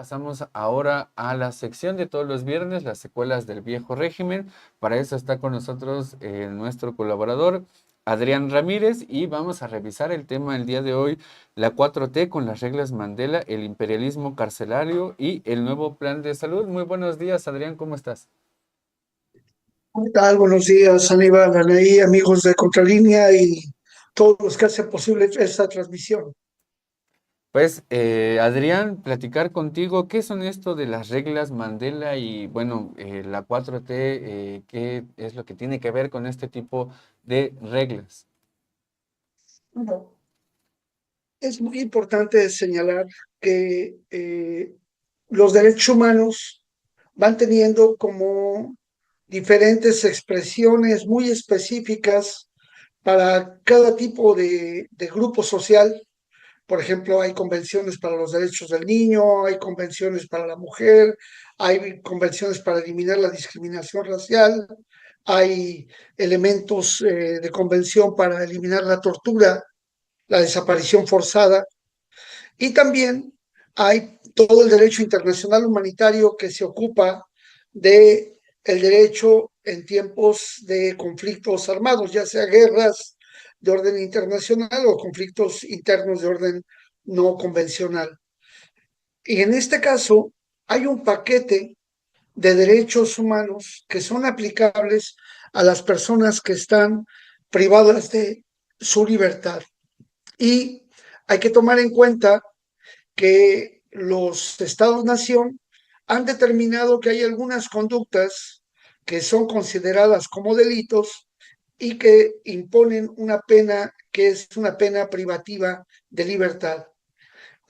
pasamos ahora a la sección de todos los viernes, las secuelas del viejo régimen. Para eso está con nosotros nuestro colaborador Adrián Ramírez y vamos a revisar el tema el día de hoy, la 4T con las reglas Mandela, el imperialismo carcelario y el nuevo plan de salud. Muy buenos días, Adrián, ¿cómo estás? ¿Qué tal? Buenos días, Aníbal, Anaí, amigos de Contralínea y todos los que hacen posible esta transmisión. Pues, Adrián, platicar contigo, ¿qué son esto de las reglas Mandela y, bueno, la 4T, qué es lo que tiene que ver con este tipo de reglas? Bueno, es muy importante señalar que los derechos humanos van teniendo como diferentes expresiones muy específicas para cada tipo de grupo social. Por ejemplo, hay convenciones para los derechos del niño, hay convenciones para la mujer, hay convenciones para eliminar la discriminación racial, hay elementos de convención para eliminar la tortura, la desaparición forzada, y también hay todo el derecho internacional humanitario que se ocupa de el derecho en tiempos de conflictos armados, ya sea guerras de orden internacional o conflictos internos de orden no convencional. Y en este caso hay un paquete de derechos humanos que son aplicables a las personas que están privadas de su libertad. Y hay que tomar en cuenta que los estados-nación han determinado que hay algunas conductas que son consideradas como delitos y que imponen una pena que es una pena privativa de libertad.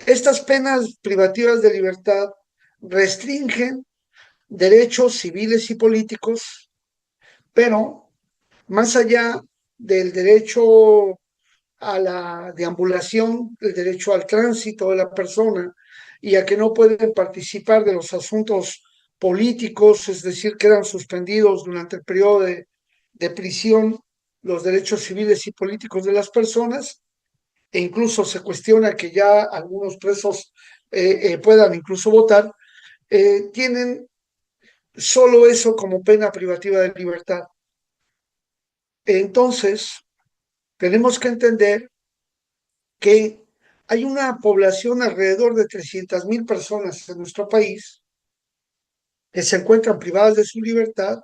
Estas penas privativas de libertad restringen derechos civiles y políticos, pero más allá del derecho a la deambulación, el derecho al tránsito de la persona y a que no pueden participar de los asuntos políticos, es decir, quedan suspendidos durante el periodo de prisión los derechos civiles y políticos de las personas, e incluso se cuestiona que ya algunos presos puedan incluso votar, tienen solo eso como pena privativa de libertad. Entonces, tenemos que entender que hay una población alrededor de 300.000 personas en nuestro país que se encuentran privadas de su libertad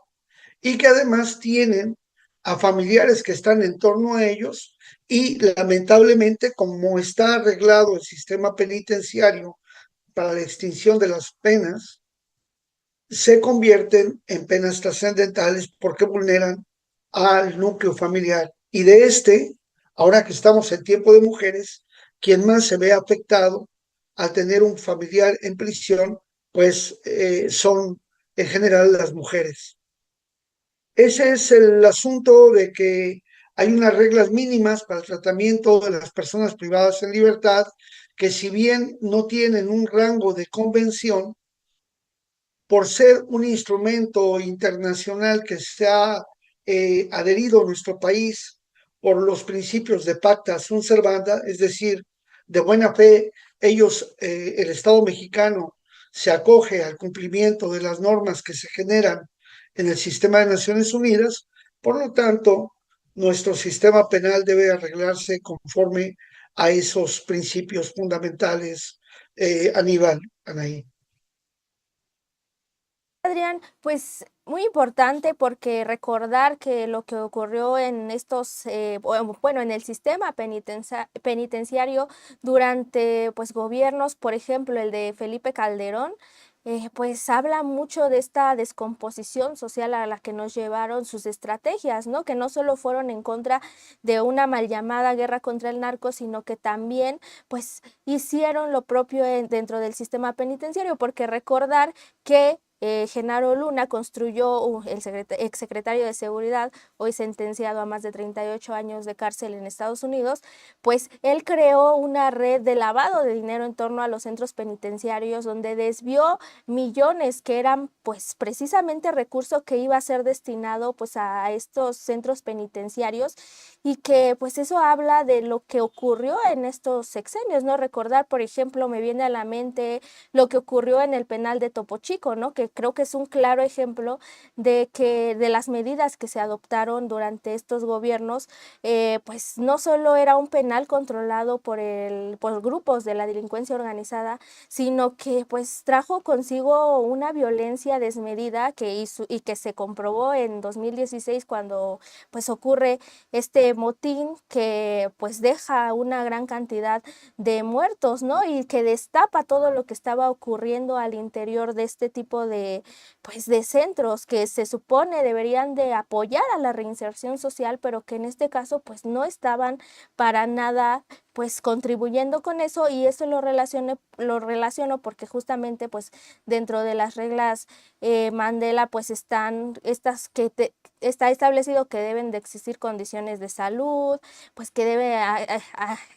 y que además tienen a familiares que están en torno a ellos y lamentablemente como está arreglado el sistema penitenciario para la extinción de las penas, se convierten en penas trascendentales porque vulneran al núcleo familiar. Y de ahora que estamos en tiempo de mujeres, quien más se ve afectado al tener un familiar en prisión, pues son en general las mujeres. Ese es el asunto de que hay unas reglas mínimas para el tratamiento de las personas privadas en libertad que si bien no tienen un rango de convención, por ser un instrumento internacional que se ha adherido a nuestro país por los principios de pacta sunt servanda, es decir, de buena fe, el Estado mexicano se acoge al cumplimiento de las normas que se generan en el sistema de Naciones Unidas, por lo tanto, nuestro sistema penal debe arreglarse conforme a esos principios fundamentales, Aníbal, Anaí. Adrián, pues muy importante porque recordar que lo que ocurrió en bueno, en el sistema penitenciario durante pues gobiernos, por ejemplo, el de Felipe Calderón, pues habla mucho de esta descomposición social a la que nos llevaron sus estrategias, ¿no? Que no solo fueron en contra de una mal llamada guerra contra el narco, sino que también pues hicieron lo propio dentro del sistema penitenciario, porque recordar que Genaro Luna construyó, el exsecretario de Seguridad, hoy sentenciado a más de 38 años de cárcel en Estados Unidos, pues él creó una red de lavado de dinero en torno a los centros penitenciarios, donde desvió millones que eran pues precisamente recurso que iba a ser destinado pues a estos centros penitenciarios, y que pues eso habla de lo que ocurrió en estos sexenios, ¿no? Recordar, por ejemplo, me viene a la mente lo que ocurrió en el penal de Topo Chico, ¿no? Que creo que es un claro ejemplo de las medidas que se adoptaron durante estos gobiernos. Pues no solo era un penal controlado por grupos de la delincuencia organizada, sino que pues trajo consigo una violencia desmedida y que se comprobó en 2016 cuando pues ocurre este motín que pues deja una gran cantidad de muertos, ¿no? Y que destapa todo lo que estaba ocurriendo al interior de este tipo pues de centros que se supone deberían de apoyar a la reinserción social, pero que en este caso pues no estaban para nada pues contribuyendo con eso, y eso lo relaciono porque justamente pues dentro de las reglas Mandela pues están estas está establecido que deben de existir condiciones de salud, pues que debe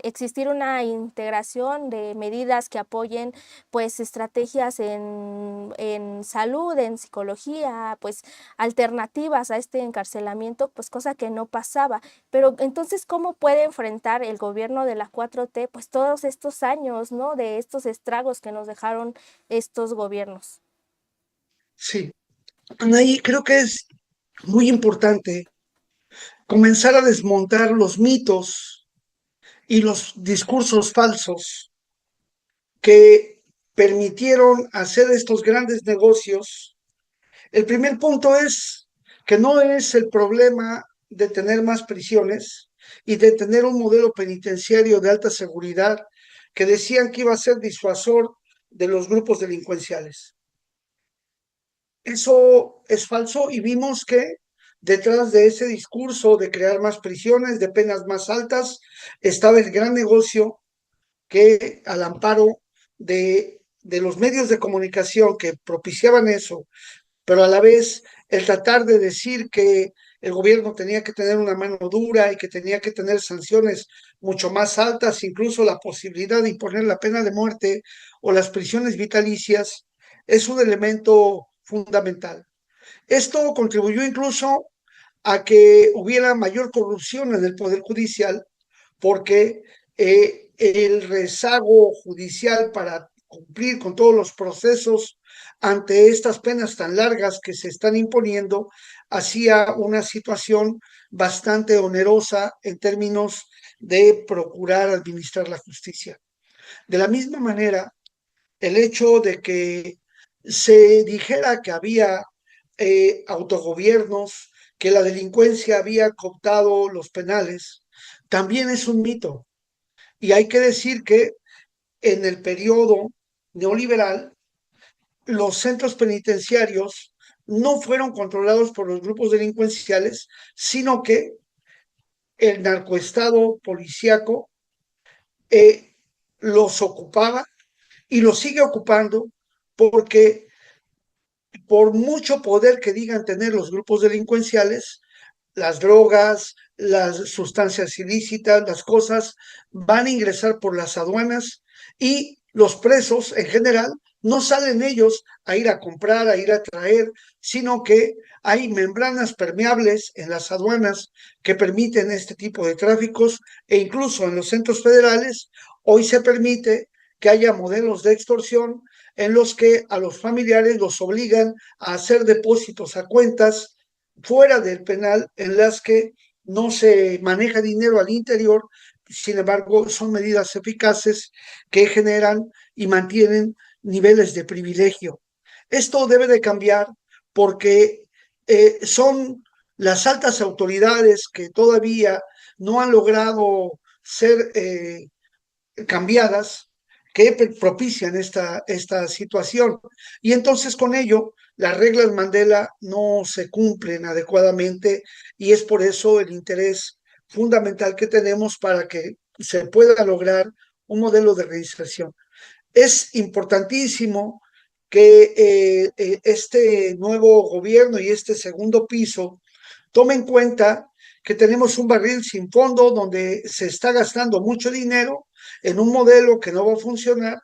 existir una integración de medidas que apoyen pues estrategias en salud, en psicología, pues alternativas a este encarcelamiento, pues cosa que no pasaba. Pero entonces, ¿cómo puede enfrentar el gobierno de la 4T pues todos estos años, ¿no? De estos estragos que nos dejaron estos gobiernos? Sí, Anaí, creo que es muy importante comenzar a desmontar los mitos y los discursos falsos que permitieron hacer estos grandes negocios. El primer punto es que no es el problema de tener más prisiones y de tener un modelo penitenciario de alta seguridad que decían que iba a ser disuasor de los grupos delincuenciales. Eso es falso, y vimos que detrás de ese discurso de crear más prisiones, de penas más altas, estaba el gran negocio que, al amparo de los medios de comunicación que propiciaban eso, pero a la vez el tratar de decir que el gobierno tenía que tener una mano dura y que tenía que tener sanciones mucho más altas, incluso la posibilidad de imponer la pena de muerte o las prisiones vitalicias, es un elemento fundamental. Esto contribuyó incluso a que hubiera mayor corrupción en el Poder Judicial, porque el rezago judicial para cumplir con todos los procesos ante estas penas tan largas que se están imponiendo hacía una situación bastante onerosa en términos de procurar administrar la justicia. De la misma manera, el hecho de que se dijera que había autogobiernos, que la delincuencia había cooptado los penales, también es un mito. Y hay que decir que en el periodo neoliberal, los centros penitenciarios no fueron controlados por los grupos delincuenciales, sino que el narcoestado policíaco los ocupaba y los sigue ocupando, porque por mucho poder que digan tener los grupos delincuenciales, las drogas, las sustancias ilícitas, las cosas van a ingresar por las aduanas, y los presos en general no salen ellos a ir a comprar, a ir a traer, sino que hay membranas permeables en las aduanas que permiten este tipo de tráficos, e incluso en los centros federales hoy se permite que haya modelos de extorsión en los que a los familiares los obligan a hacer depósitos a cuentas fuera del penal, en las que no se maneja dinero al interior. Sin embargo, son medidas eficaces que generan y mantienen niveles de privilegio. Esto debe de cambiar, porque son las altas autoridades que todavía no han logrado ser cambiadas, que propician esta situación. Y entonces, con ello, las reglas Mandela no se cumplen adecuadamente, y es por eso el interés fundamental que tenemos para que se pueda lograr un modelo de reinserción. Es importantísimo que este nuevo gobierno y este segundo piso tome en cuenta que tenemos un barril sin fondo donde se está gastando mucho dinero en un modelo que no va a funcionar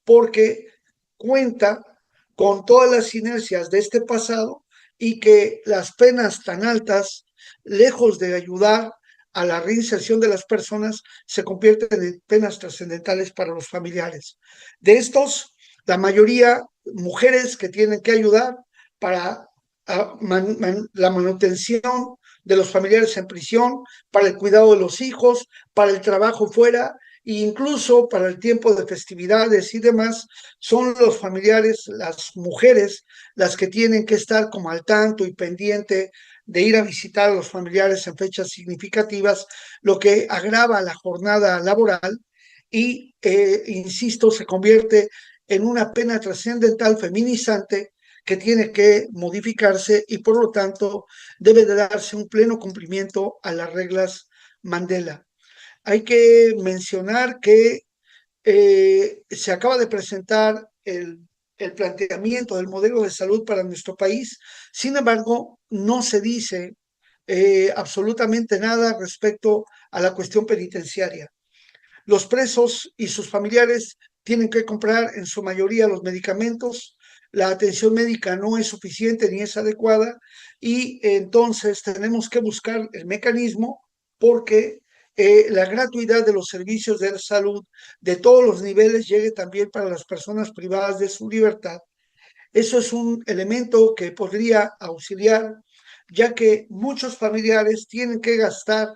porque cuenta con todas las inercias de este pasado y que las penas tan altas, lejos de ayudar a la reinserción de las personas, se convierten en penas trascendentales para los familiares. De estos, la mayoría mujeres que tienen que ayudar para la manutención de los familiares en prisión, para el cuidado de los hijos, para el trabajo fuera e incluso para el tiempo de festividades y demás, son los familiares, las mujeres, las que tienen que estar como al tanto y pendiente de ir a visitar a los familiares en fechas significativas, lo que agrava la jornada laboral y, insisto, se convierte en una pena trascendental feminizante que tiene que modificarse y por lo tanto debe de darse un pleno cumplimiento a las reglas Mandela. Hay que mencionar que se acaba de presentar el planteamiento del modelo de salud para nuestro país. Sin embargo, no se dice absolutamente nada respecto a la cuestión penitenciaria. Los presos y sus familiares tienen que comprar en su mayoría los medicamentos, la atención médica no es suficiente ni es adecuada y entonces tenemos que buscar el mecanismo porque la gratuidad de los servicios de salud de todos los niveles llegue también para las personas privadas de su libertad. Eso es un elemento que podría auxiliar, ya que muchos familiares tienen que gastar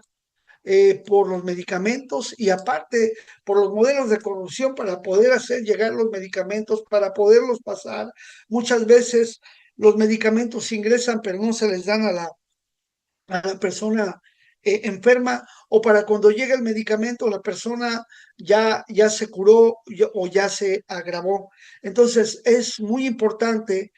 por los medicamentos y aparte por los modelos de corrupción para poder hacer llegar los medicamentos, para poderlos pasar. Muchas veces los medicamentos ingresan, pero no se les dan a la persona enferma o para cuando llega el medicamento la persona ya se curó o ya se agravó. Entonces es muy importante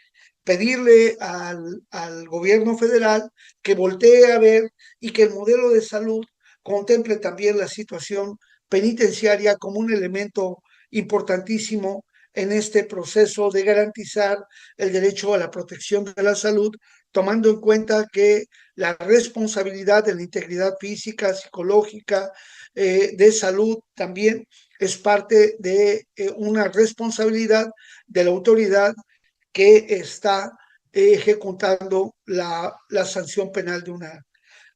pedirle al gobierno federal que voltee a ver y que el modelo de salud contemple también la situación penitenciaria como un elemento importantísimo en este proceso de garantizar el derecho a la protección de la salud, tomando en cuenta que la responsabilidad de la integridad física, psicológica, de salud también es parte de una responsabilidad de la autoridad que está ejecutando la sanción penal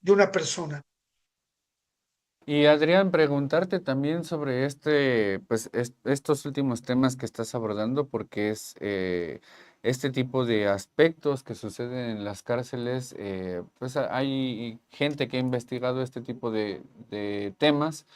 de una persona. Y Adrián, preguntarte también sobre pues estos últimos temas que estás abordando, porque es este tipo de aspectos que suceden en las cárceles, pues hay gente que ha investigado este tipo de temas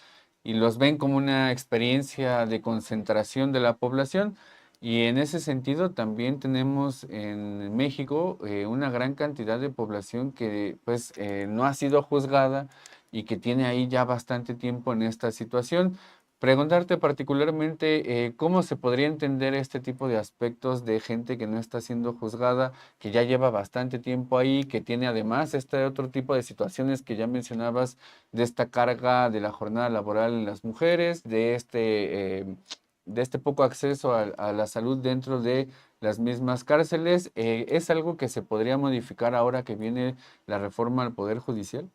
y los ven como una experiencia de concentración de la población. Y en ese sentido también tenemos en México una gran cantidad de población que pues no ha sido juzgada y que tiene ahí ya bastante tiempo en esta situación. Preguntarte particularmente cómo se podría entender este tipo de aspectos de gente que no está siendo juzgada, que ya lleva bastante tiempo ahí, que tiene además este otro tipo de situaciones que ya mencionabas, de esta carga de la jornada laboral en las mujeres, de este poco acceso a la salud dentro de las mismas cárceles. ¿Es algo que se podría modificar ahora que viene la reforma al Poder Judicial?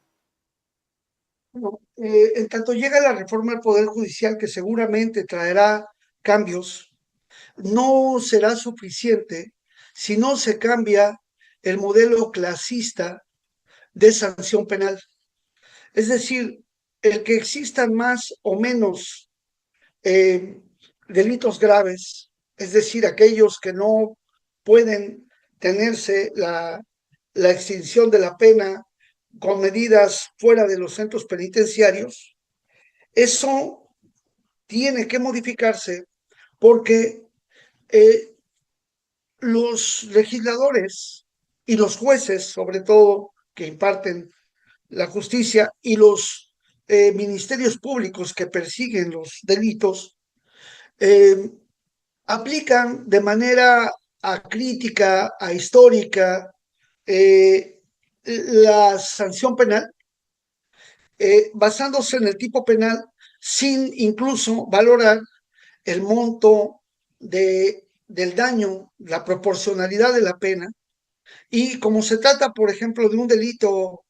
Bueno, en tanto llega la reforma al Poder Judicial, que seguramente traerá cambios, no será suficiente si no se cambia el modelo clasista de sanción penal. Es decir, el que existan más o menos eh, delitos graves, es decir, aquellos que no pueden tenerse la extinción de la pena con medidas fuera de los centros penitenciarios, eso tiene que modificarse porque eh, los legisladores y los jueces, sobre todo, que imparten la justicia y los ministerios públicos que persiguen los delitos, eh, aplican de manera acrítica, histórica, la sanción penal, basándose en el tipo penal sin incluso valorar el monto del daño, la proporcionalidad de la pena, y como se trata, por ejemplo, de un delito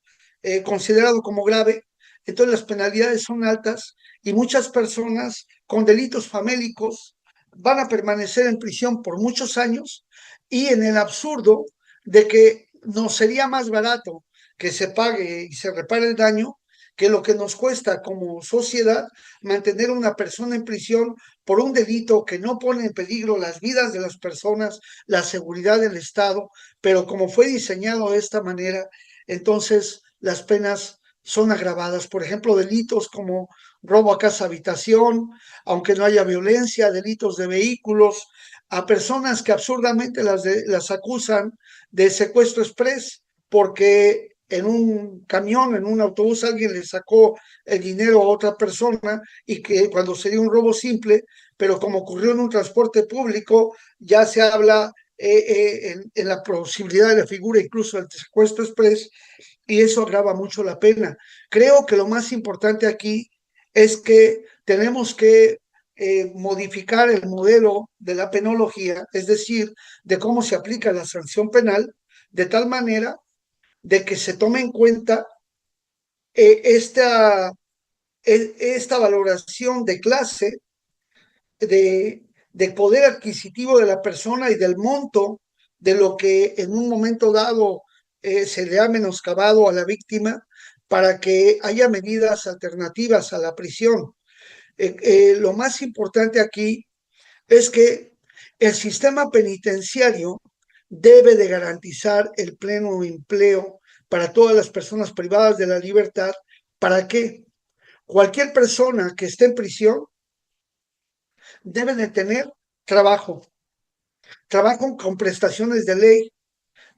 considerado como grave, entonces las penalidades son altas y muchas personas con delitos famélicos van a permanecer en prisión por muchos años y en el absurdo de que nos sería más barato que se pague y se repare el daño que lo que nos cuesta como sociedad mantener a una persona en prisión por un delito que no pone en peligro las vidas de las personas, la seguridad del Estado, pero como fue diseñado de esta manera, entonces las penas son agravadas. Por ejemplo, delitos como robo a casa habitación, aunque no haya violencia, delitos de vehículos, a personas que absurdamente las acusan de secuestro express porque en un camión, en un autobús, alguien le sacó el dinero a otra persona y que cuando sería un robo simple, pero como ocurrió en un transporte público, ya se habla en la posibilidad de la figura incluso del secuestro express y eso agrava mucho la pena. Creo que lo más importante aquí es que tenemos que modificar el modelo de la penología, es decir, de cómo se aplica la sanción penal, de tal manera de que se tome en cuenta eh, esta, esta valoración de clase, de poder adquisitivo de la persona y del monto de lo que en un momento dado se le ha menoscabado a la víctima para que haya medidas alternativas a la prisión. Lo más importante aquí es que el sistema penitenciario debe de garantizar el pleno empleo para todas las personas privadas de la libertad, para que cualquier persona que esté en prisión debe de tener trabajo, trabajo con prestaciones de ley,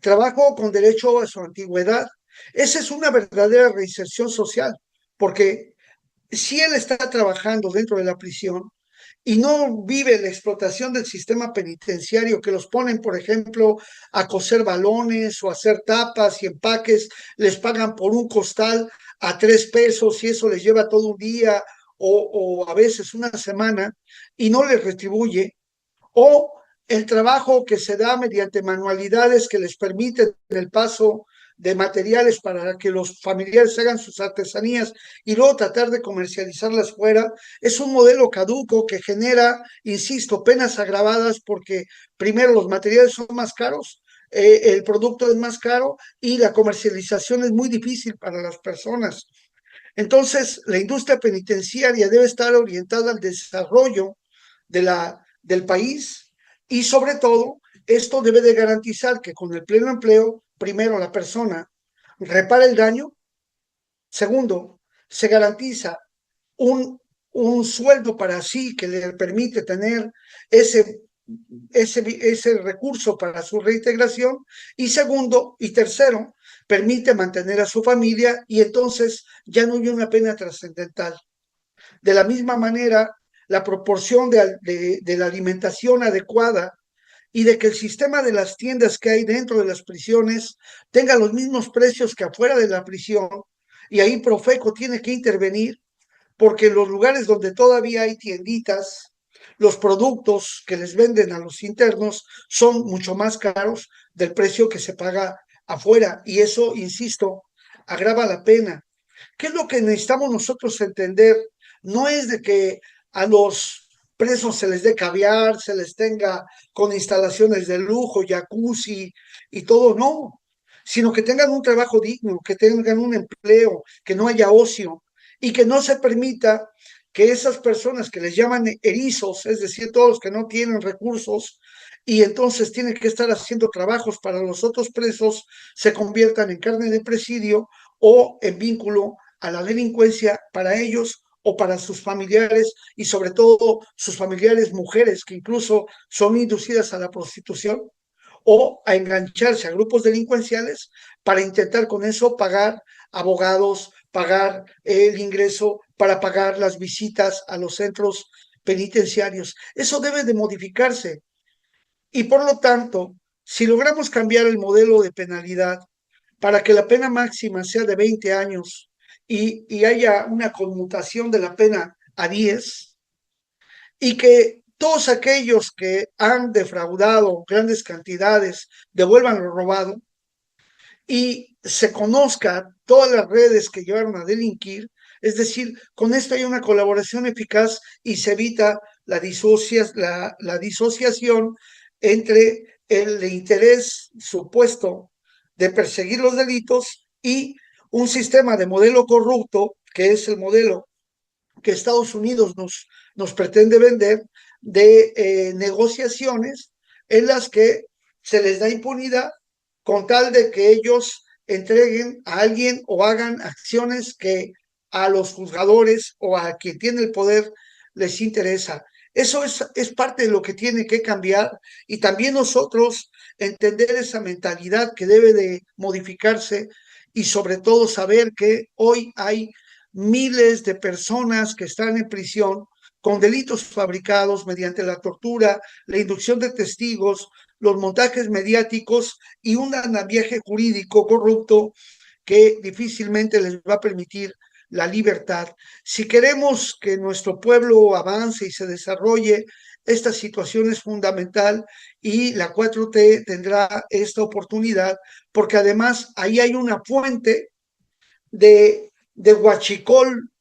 trabajo con derecho a su antigüedad. Esa es una verdadera reinserción social, porque si él está trabajando dentro de la prisión y no vive la explotación del sistema penitenciario que los ponen, por ejemplo, a coser balones o a hacer tapas y empaques, les pagan por un costal a 3 pesos y eso les lleva todo un día o a veces una semana y no les retribuye, o el trabajo que se da mediante manualidades que les permiten el paso de materiales para que los familiares hagan sus artesanías y luego tratar de comercializarlas fuera, es un modelo caduco que genera, insisto, penas agravadas porque primero los materiales son más caros, el producto es más caro y la comercialización es muy difícil para las personas. Entonces, la industria penitenciaria debe estar orientada al desarrollo del país y sobre todo, esto debe de garantizar que con el pleno empleo, primero la persona repara el daño, segundo, se garantiza un, un sueldo para sí que le permite tener ese, ese recurso para su reintegración y segundo y tercero, permite mantener a su familia y entonces ya no hay una pena trascendental. De la misma manera, la proporción de la alimentación adecuada y de que el sistema de las tiendas que hay dentro de las prisiones tenga los mismos precios que afuera de la prisión. Y ahí Profeco tiene que intervenir porque en los lugares donde todavía hay tienditas, los productos que les venden a los internos son mucho más caros del precio que se paga afuera. Y eso, insisto, agrava la pena. ¿Qué es lo que necesitamos nosotros entender? No es de que a los presos se les dé caviar, se les tenga con instalaciones de lujo, jacuzzi y todo, no, sino que tengan un trabajo digno, que tengan un empleo, que no haya ocio y que no se permita que esas personas que les llaman erizos, es decir, todos los que no tienen recursos y entonces tienen que estar haciendo trabajos para los otros presos, se conviertan en carne de presidio o en vínculo a la delincuencia para ellos o para sus familiares y sobre todo sus familiares mujeres que incluso son inducidas a la prostitución o a engancharse a grupos delincuenciales para intentar con eso pagar abogados, pagar el ingreso para pagar las visitas a los centros penitenciarios. Eso debe de modificarse y por lo tanto, si logramos cambiar el modelo de penalidad para que la pena máxima sea de 20 años y haya una conmutación de la pena a 10 y que todos aquellos que han defraudado grandes cantidades devuelvan lo robado y se conozca todas las redes que llevaron a delinquir. Es decir, con esto hay una colaboración eficaz y se evita la disociación entre el interés supuesto de perseguir los delitos y un sistema de modelo corrupto, que es el modelo que Estados Unidos nos pretende vender, de negociaciones en las que se les da impunidad con tal de que ellos entreguen a alguien o hagan acciones que a los juzgadores o a quien tiene el poder les interesa. Eso es parte de lo que tiene que cambiar, y también nosotros entender esa mentalidad que debe de modificarse, y sobre todo saber que hoy hay miles de personas que están en prisión con delitos fabricados mediante la tortura, la inducción de testigos, los montajes mediáticos y un andamiaje jurídico corrupto que difícilmente les va a permitir la libertad. Si queremos que nuestro pueblo avance y se desarrolle, esta situación es fundamental, y la 4T tendrá esta oportunidad porque además ahí hay una fuente de huachicol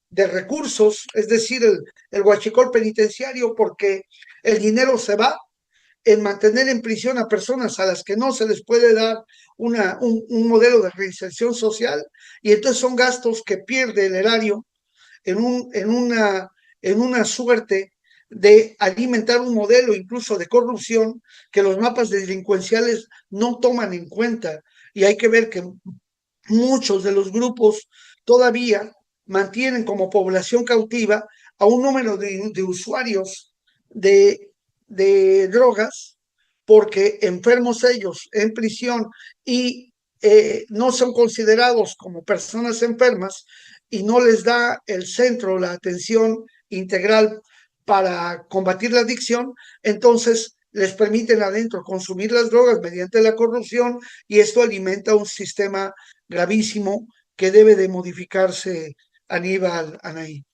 de recursos, es decir, el huachicol penitenciario, porque el dinero se va en mantener en prisión a personas a las que no se les puede dar un modelo de reinserción social, y entonces son gastos que pierde el erario en una suerte de alimentar un modelo incluso de corrupción que los mapas delincuenciales no toman en cuenta. Y hay que ver que muchos de los grupos todavía mantienen como población cautiva a un número de usuarios de drogas, porque enfermos ellos en prisión y no son considerados como personas enfermas, y no les da el centro la atención integral para combatir la adicción, entonces les permiten adentro consumir las drogas mediante la corrupción, y esto alimenta un sistema gravísimo que debe de modificarse. Aníbal, Anaí.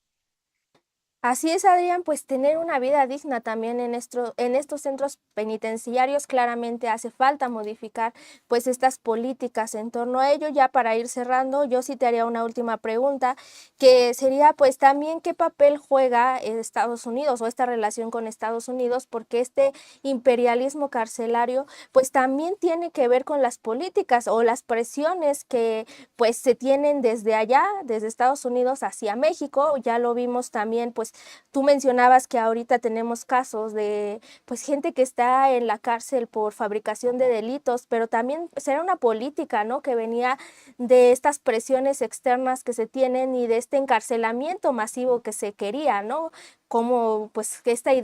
Así es, Adrián, pues tener una vida digna también en estos centros penitenciarios claramente hace falta modificar pues estas políticas en torno a ello. Ya para ir cerrando, yo sí te haría una última pregunta, que sería pues también qué papel juega Estados Unidos o esta relación con Estados Unidos, porque este imperialismo carcelario pues también tiene que ver con las políticas o las presiones que pues se tienen desde allá, desde Estados Unidos hacia México. Ya lo vimos también, pues tú mencionabas que ahorita tenemos casos de pues gente que está en la cárcel por fabricación de delitos, pero también pues, era una política, ¿no? Que venía de estas presiones externas que se tienen y de este encarcelamiento masivo que se quería, ¿no? Como pues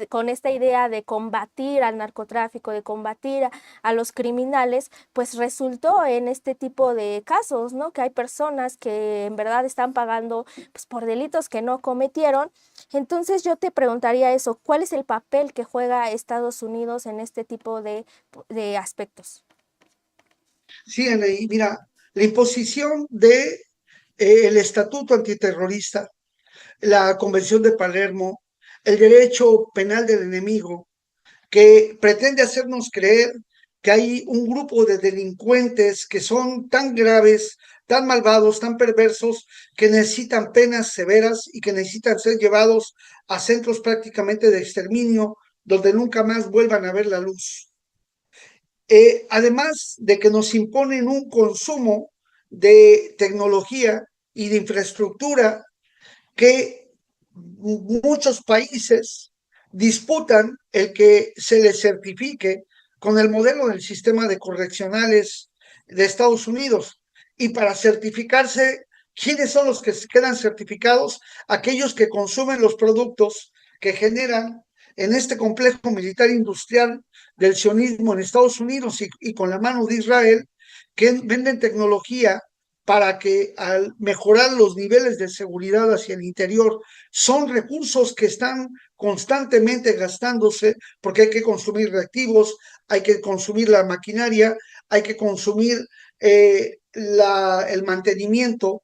con esta idea de combatir al narcotráfico, de combatir a los criminales, pues resultó en este tipo de casos, ¿no? Que hay personas que en verdad están pagando pues, por delitos que no cometieron. Entonces yo te preguntaría eso, ¿cuál es el papel que juega Estados Unidos en este tipo de aspectos? Sí, Anaí, mira, la imposición de el estatuto antiterrorista, la Convención de Palermo, el derecho penal del enemigo, que pretende hacernos creer que hay un grupo de delincuentes que son tan graves, tan malvados, tan perversos, que necesitan penas severas y que necesitan ser llevados a centros prácticamente de exterminio, donde nunca más vuelvan a ver la luz. Además de que nos imponen un consumo de tecnología y de infraestructura que muchos países disputan el que se les certifique con el modelo del sistema de correccionales de Estados Unidos. Y para certificarse, ¿quiénes son los que quedan certificados? Aquellos que consumen los productos que generan en este complejo militar industrial del sionismo en Estados Unidos y con la mano de Israel, que venden tecnología para que al mejorar los niveles de seguridad hacia el interior, son recursos que están constantemente gastándose, porque hay que consumir reactivos, hay que consumir la maquinaria, hay que consumir el mantenimiento